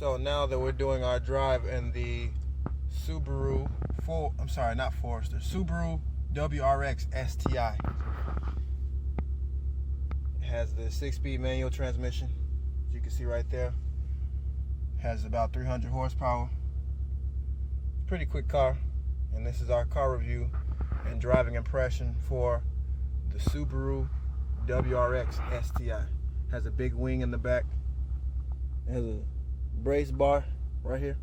So now that we're doing our drive in the Subaru Subaru WRX STI. It has the 6-speed manual transmission, as you can see right there. Has about 300 horsepower. Pretty quick car. And this is our car review and driving impression for the Subaru WRX STI. Has a big wing in the back. It has a brace bar right here.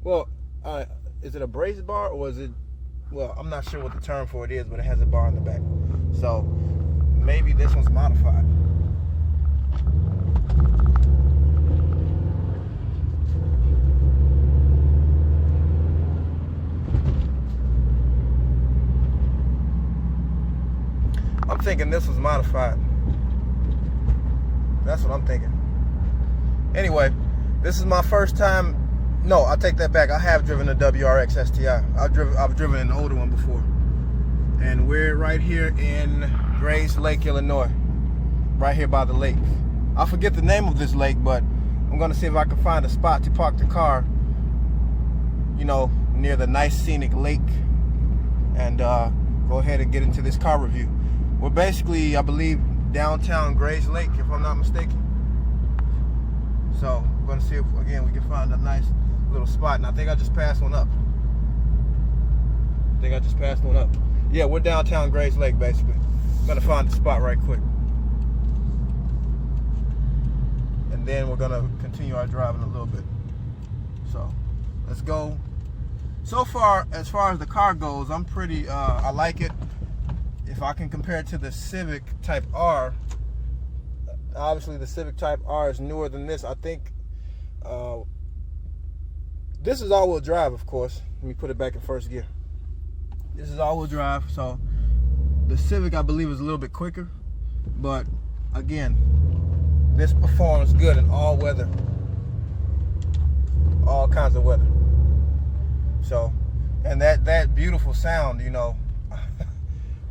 Well, is it a brace bar or is it, well, I'm not sure what the term for it is, but it has a bar in the back. So maybe this one's modified. I'm thinking this was modified. That's what I'm thinking. Anyway, this is my first time. No, I take that back. I have driven a WRX STI. I've driven an older one before. And we're right here in Grays Lake, Illinois. Right here by the lake. I forget the name of this lake, but I'm gonna see if I can find a spot to park the car, you know, near the nice scenic lake, and go ahead and get into this car review. We're basically, I believe, downtown Grays Lake, if I'm not mistaken. So we're gonna see if, again, we can find a nice little spot. And I think I just passed one up. Yeah, we're downtown Grays Lake, basically. I'm gonna find the spot right quick. And then we're gonna continue our driving a little bit. So let's go. So far, as far as the car goes, I'm pretty, I like it. If I can compare it to the Civic Type R, obviously the Civic Type R is newer than this. I think this is all-wheel drive, of course. Let me put it back in first gear. This is all-wheel drive, so the Civic, I believe, is a little bit quicker. But again, this performs good in all weather, all kinds of weather. So, and that beautiful sound, you know,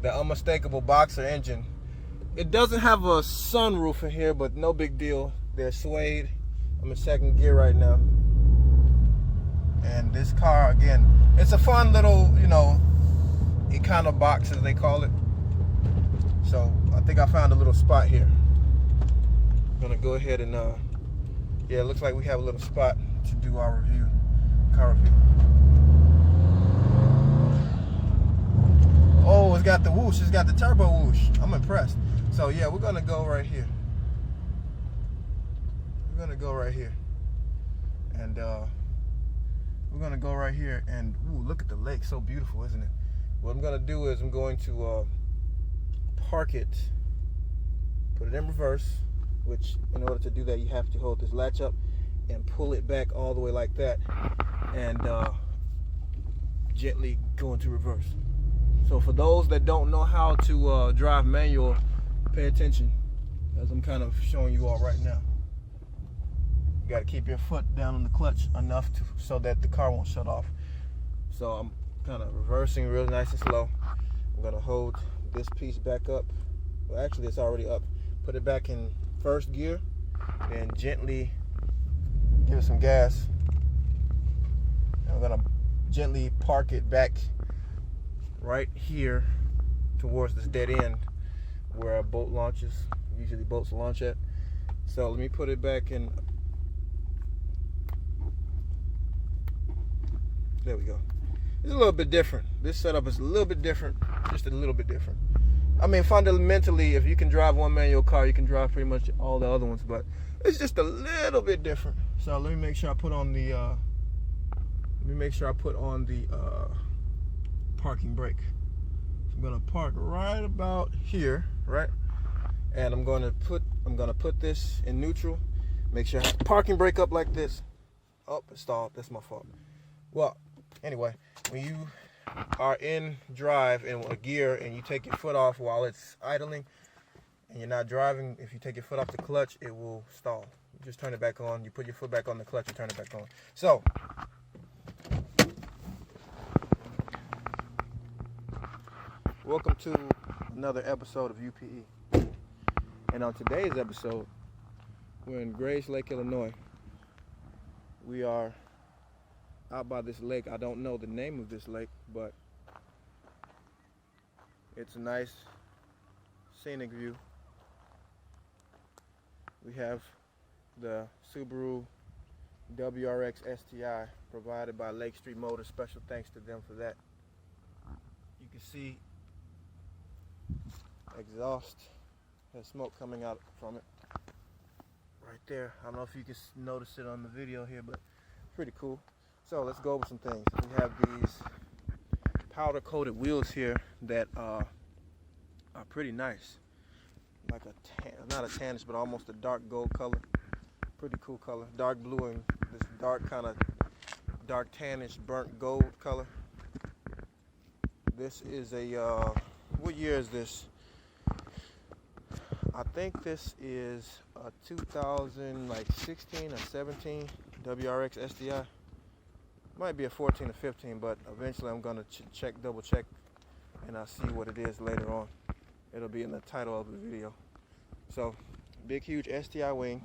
the unmistakable boxer engine. It doesn't have a sunroof in here, but no big deal. They're suede. I'm in second gear right now. And this car, again, it's a fun little, you know, Econo box, as they call it. So I think I found a little spot here. I'm gonna go ahead and, yeah, it looks like we have a little spot to do our review, car review. Oh, it's got the whoosh. It's got the turbo whoosh. I'm impressed. So yeah, we're gonna go right here. And we're gonna go right here and ooh, look at the lake. So beautiful, isn't it? What I'm gonna do is I'm going to park it, put it in reverse, which in order to do that you have to hold this latch up and pull it back all the way like that, and gently go into reverse. So for those that don't know how to drive manual, pay attention, as I'm kind of showing you all right now. You got to keep your foot down on the clutch enough so that the car won't shut off. So I'm kind of reversing real nice and slow. I'm going to hold this piece back up. Well, actually, it's already up. Put it back in first gear and gently give it some gas. I'm going to gently park it back right here towards this dead end where a boat launches. Usually boats launch at. So let me put it back in. There we go. It's a little bit different. This setup is a little bit different, just a little bit different. I mean, fundamentally, if you can drive one manual car, you can drive pretty much all the other ones, but it's just a little bit different. So let me make sure I put on the parking brake. So I'm gonna park right about here, right? And I'm gonna put this in neutral. Make sure I have the parking brake up like this. Oh, it stalled. That's my fault. Well, anyway, when you are in drive in a gear and you take your foot off while it's idling and you're not driving, if you take your foot off the clutch, it will stall. You just turn it back on. You put your foot back on the clutch and turn it back on. So welcome to another episode of UPE. And on today's episode, we're in Grays Lake, Illinois. We are out by this lake. I don't know the name of this lake, but it's a nice scenic view. We have the Subaru WRX STI provided by Lake Street Motors. Special thanks to them for that. You can see exhaust has smoke coming out from it right there. I don't know if you can notice it on the video here, but pretty cool. So let's go over some things. We have these powder coated wheels here that are pretty nice, like a tan, not a tannish, but almost a dark gold color. Pretty cool color, dark blue and this dark kind of dark tannish burnt gold color. This is a what year is this? I think this is a 2016 or 17 WRX STI. Might be a 14 or 15, but eventually I'm gonna double check, and I'll see what it is later on. It'll be in the title of the video. So, big huge STI wing,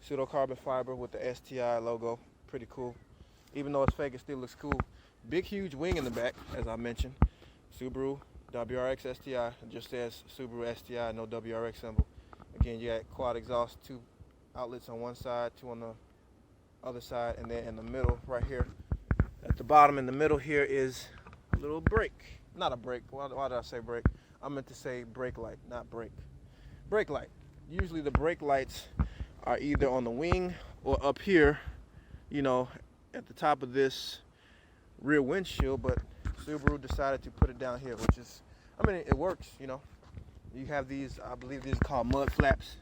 pseudo carbon fiber with the STI logo. Pretty cool. Even though it's fake, it still looks cool. Big huge wing in the back, as I mentioned. Subaru WRX STI. It just says Subaru STI, no WRX symbol. Again, you got quad exhaust, 2 outlets on one side, 2 on the other side, and then in the middle, right here, at the bottom in the middle here is a little brake. Not a brake. Why did I say brake? I meant to say brake light, not brake. Brake light. Usually the brake lights are either on the wing or up here, you know, at the top of this rear windshield, but Subaru decided to put it down here, which is, I mean, it works, you know. You have these, I believe these are called mud flaps.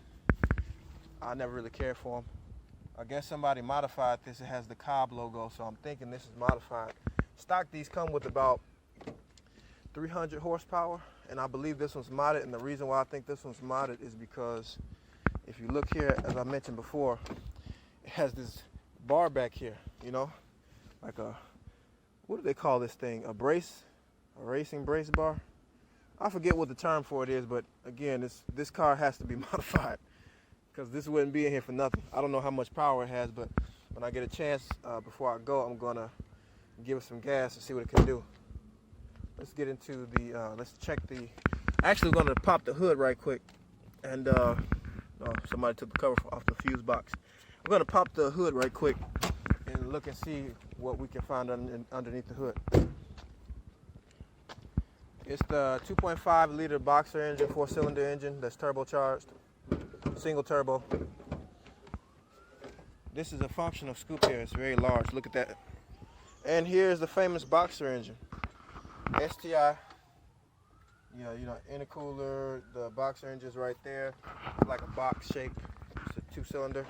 I never really cared for them. I guess somebody modified this. It has the COBB logo, so I'm thinking this is modified. Stock, these come with about 300 horsepower, and I believe this one's modded, and the reason why I think this one's modded is because if you look here, as I mentioned before, it has this bar back here, you know, like a, what do they call this thing? A brace? A racing brace bar? I forget what the term for it is, but again, this car has to be modified because this wouldn't be in here for nothing. I don't know how much power it has, but when I get a chance, before I go, I'm gonna give it some gas and see what it can do. Let's get into the, let's check the, actually we're gonna pop the hood right quick. And oh, somebody took the cover off the fuse box. We're gonna pop the hood right quick and look and see what we can find underneath the hood. It's the 2.5 liter boxer engine, 4-cylinder engine that's turbocharged, single turbo. This is a functional scoop here. It's very large. Look at that. And here's the famous boxer engine, STI. You know, intercooler. The boxer engine's right there. It's like a box shape. It's a 2-cylinder.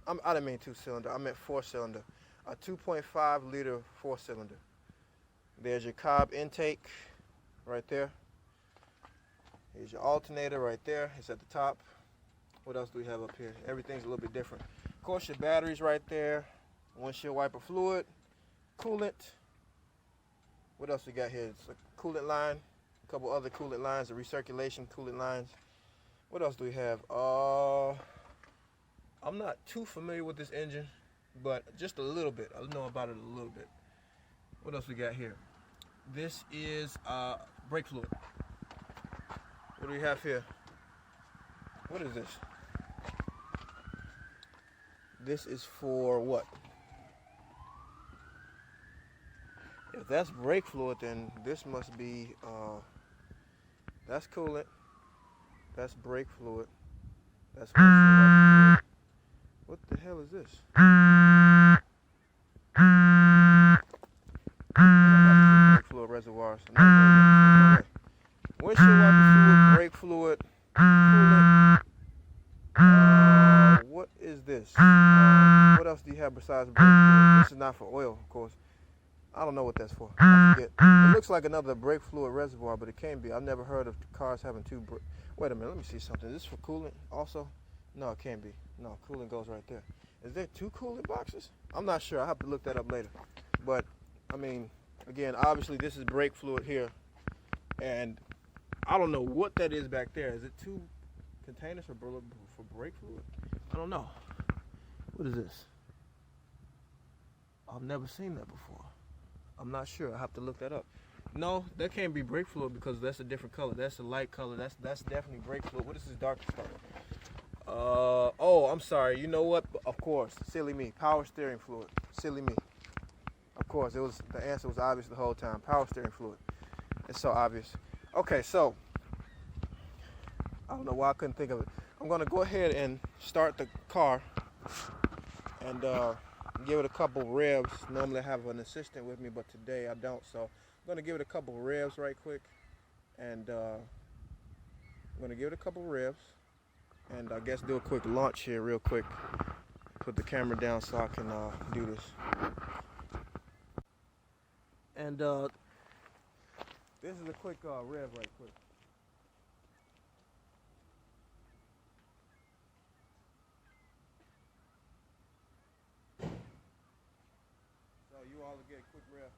I didn't mean 2-cylinder. I meant 4-cylinder. A 2.5 liter 4-cylinder. There's your COBB intake right there. Here's your alternator right there. It's at the top. What else do we have up here? Everything's a little bit different. Of course, your batteries right there. Windshield wiper fluid. Coolant. What else we got here? It's a coolant line. A couple other coolant lines, the recirculation coolant lines. What else do we have? I'm not too familiar with this engine, but just a little bit. I know about it a little bit. What else we got here? This is brake fluid. What do we have here? What is this? This is for what? If that's brake fluid, then this must be, that's coolant, that's brake fluid, that's fluid. What the hell is this? Brake fluid reservoirs. No way. Windshield wiper fluid, brake fluid, coolant. What is this? What else do you have besides brake fluid? This is not for oil, of course. I don't know what that's for. I forget. It looks like another brake fluid reservoir, but it can't be. I've never heard of cars having two. Wait a minute. Let me see something. Is this for coolant also? No, it can't be. No, coolant goes right there. Is there 2 coolant boxes? I'm not sure. I'll have to look that up later. But, I mean, again, obviously this is brake fluid here. And I don't know what that is back there. Is it 2 containers for brake fluid? I don't know. What is this? I've never seen that before. I'm not sure. I have to look that up. No, that can't be brake fluid because that's a different color. That's a light color. That's definitely brake fluid. What is this dark stuff? Oh, I'm sorry. You know what? Of course. Silly me. Power steering fluid. Silly me. Of course. The answer was obvious the whole time. Power steering fluid. It's so obvious. Okay, so I don't know why I couldn't think of it. I'm gonna go ahead and start the car and give it a couple revs. Normally I have an assistant with me, but today I don't. So I'm gonna give it a couple revs right quick, and I'm gonna give it a couple revs, and I guess do a quick launch here real quick. Put the camera down so I can do this. And this is a quick rev right quick. So you all will get a quick rev.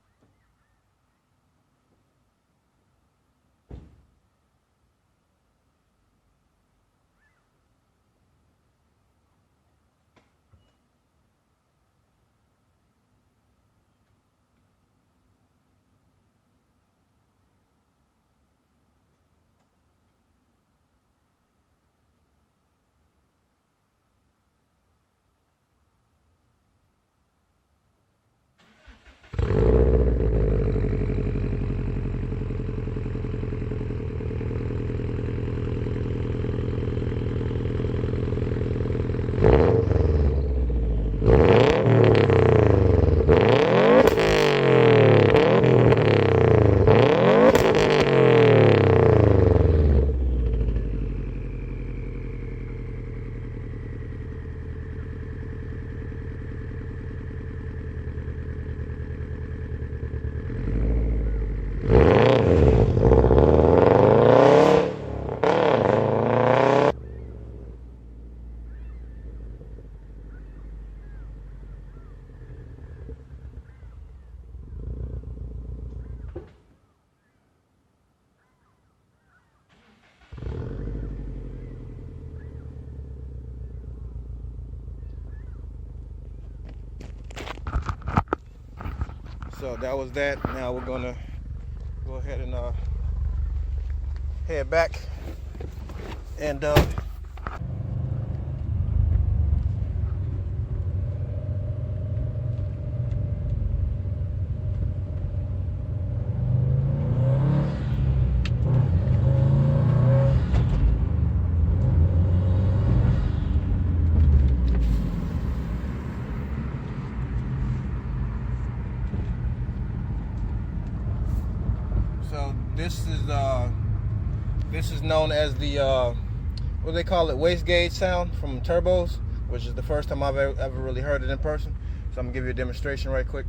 So that was that. Now we're gonna go ahead and head back and so this is known as the what do they call it, waste gauge sound from turbos, which is the first time I've ever really heard it in person. So I'm gonna give you a demonstration right quick.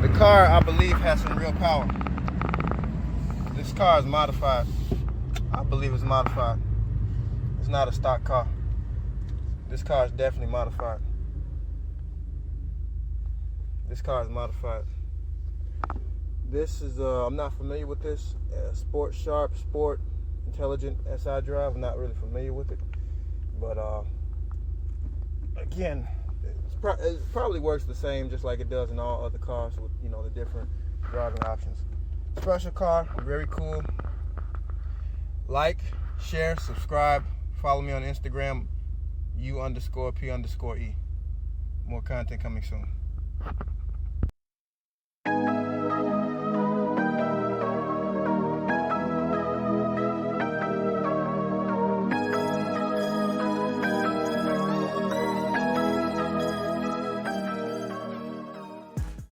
The car, I believe, has some real power. This car is modified. I believe it's modified. It's not a stock car. This car is definitely modified. This car is modified. This is, I'm not familiar with this. Sport Sharp, Sport Intelligent SI drive. I'm not really familiar with it. But again, it probably works the same just like it does in all other cars with, you know, the different driving options. Special car, very cool. Like, share, subscribe, follow me on Instagram, U_P_E. More content coming soon.